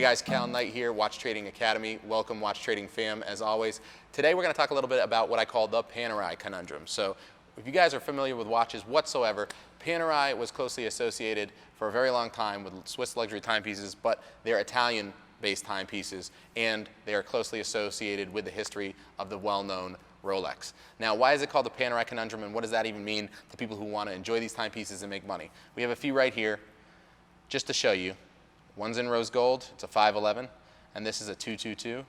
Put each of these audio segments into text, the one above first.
guys, Cal Knight here, Watch Trading Academy. Welcome, Watch Trading fam, as always. Today we're going to talk a little bit about what I call the Panerai conundrum. So if you guys are familiar with watches whatsoever, Panerai was closely associated for a very long time with Swiss luxury timepieces, but they're Italian-based timepieces, and they are closely associated with the history of the well-known Rolex. Now, why is it called the Panerai conundrum, and what does that even mean to people who want to enjoy these timepieces and make money? We have a few right here, just to show you. One's in rose gold, it's a 511, and this is a 222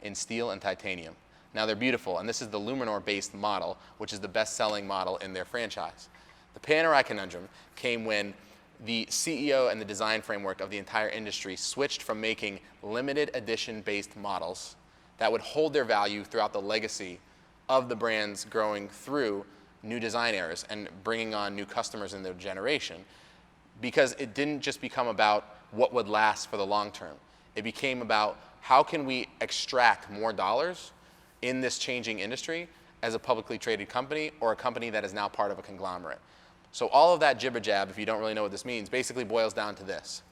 in steel and titanium. Now they're beautiful, and this is the Luminor-based model, which is the best-selling model in their franchise. The Panerai conundrum came when the CEO and the design framework of the entire industry switched from making limited edition-based models that would hold their value throughout the legacy of the brands growing through new design eras and bringing on new customers in their generation, because it didn't just become about what would last for the long term. It became about how can we extract more dollars in this changing industry as a publicly traded company or a company that is now part of a conglomerate. So all of that jibber jab, if you don't really know what this means, basically boils down to this.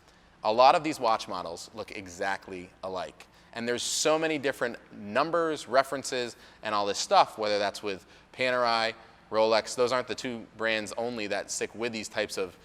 A lot of these watch models look exactly alike. And there's so many different numbers, references, and all this stuff, whether that's with Panerai, Rolex. Those aren't the two brands only that stick with these types of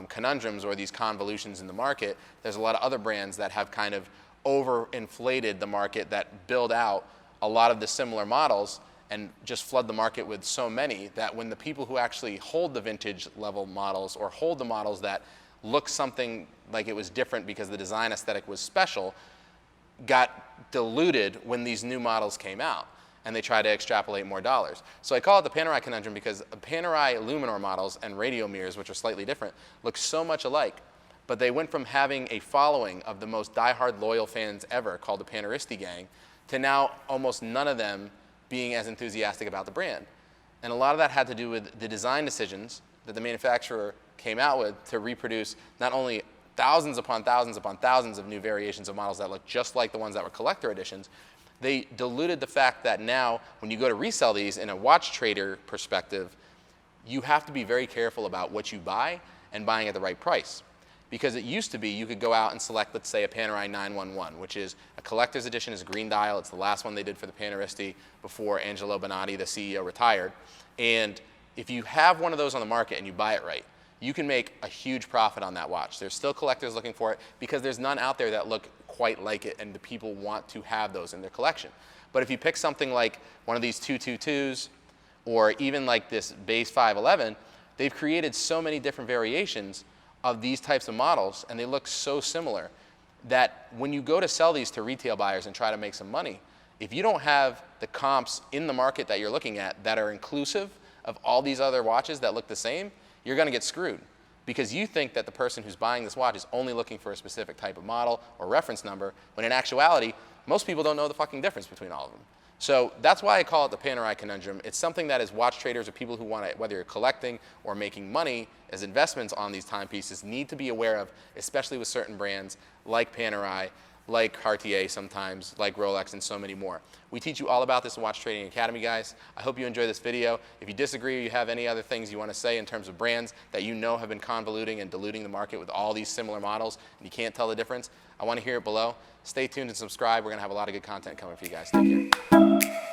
conundrums or these convolutions in the market. There's a lot of other brands that have kind of overinflated the market, that build out a lot of the similar models and just flood the market with so many that when the people who actually hold the vintage level models or hold the models that look something like it was different because the design aesthetic was special, got diluted when these new models came out and they try to extrapolate more dollars. So I call it the Panerai conundrum because Panerai Luminor models and radio mirrors, which are slightly different, look so much alike, but they went from having a following of the most diehard loyal fans ever called the Paneristi gang to now almost none of them being as enthusiastic about the brand. And a lot of that had to do with the design decisions that the manufacturer came out with to reproduce not only thousands upon thousands upon thousands of new variations of models that look just like the ones that were collector editions. They diluted the fact that now when you go to resell these in a watch trader perspective, you have to be very careful about what you buy and buying at the right price. Because it used to be you could go out and select, let's say, a Panerai 911, which is a collector's edition, is a green dial. It's the last one they did for the Paneristi before Angelo Bonatti, the CEO, retired. And if you have one of those on the market and you buy it right, you can make a huge profit on that watch. There's still collectors looking for it because there's none out there that look quite like it, and the people want to have those in their collection. But if you pick something like one of these 222s or even like this base 511, they've created so many different variations of these types of models, and they look so similar that when you go to sell these to retail buyers and try to make some money, if you don't have the comps in the market that you're looking at that are inclusive of all these other watches that look the same, you're going to get screwed, because you think that the person who's buying this watch is only looking for a specific type of model or reference number, when in actuality, most people don't know the fucking difference between all of them. So that's why I call it the Panerai conundrum. It's something that as watch traders or people who want to, whether you're collecting or making money as investments on these timepieces, need to be aware of, especially with certain brands like Panerai, like Cartier sometimes, like Rolex, and so many more. We teach you all about this in Watch Trading Academy, guys. I hope you enjoy this video. If you disagree or you have any other things you want to say in terms of brands that you know have been convoluting and diluting the market with all these similar models and you can't tell the difference, I want to hear it below. Stay tuned and subscribe. We're going to have a lot of good content coming for you guys. Take care.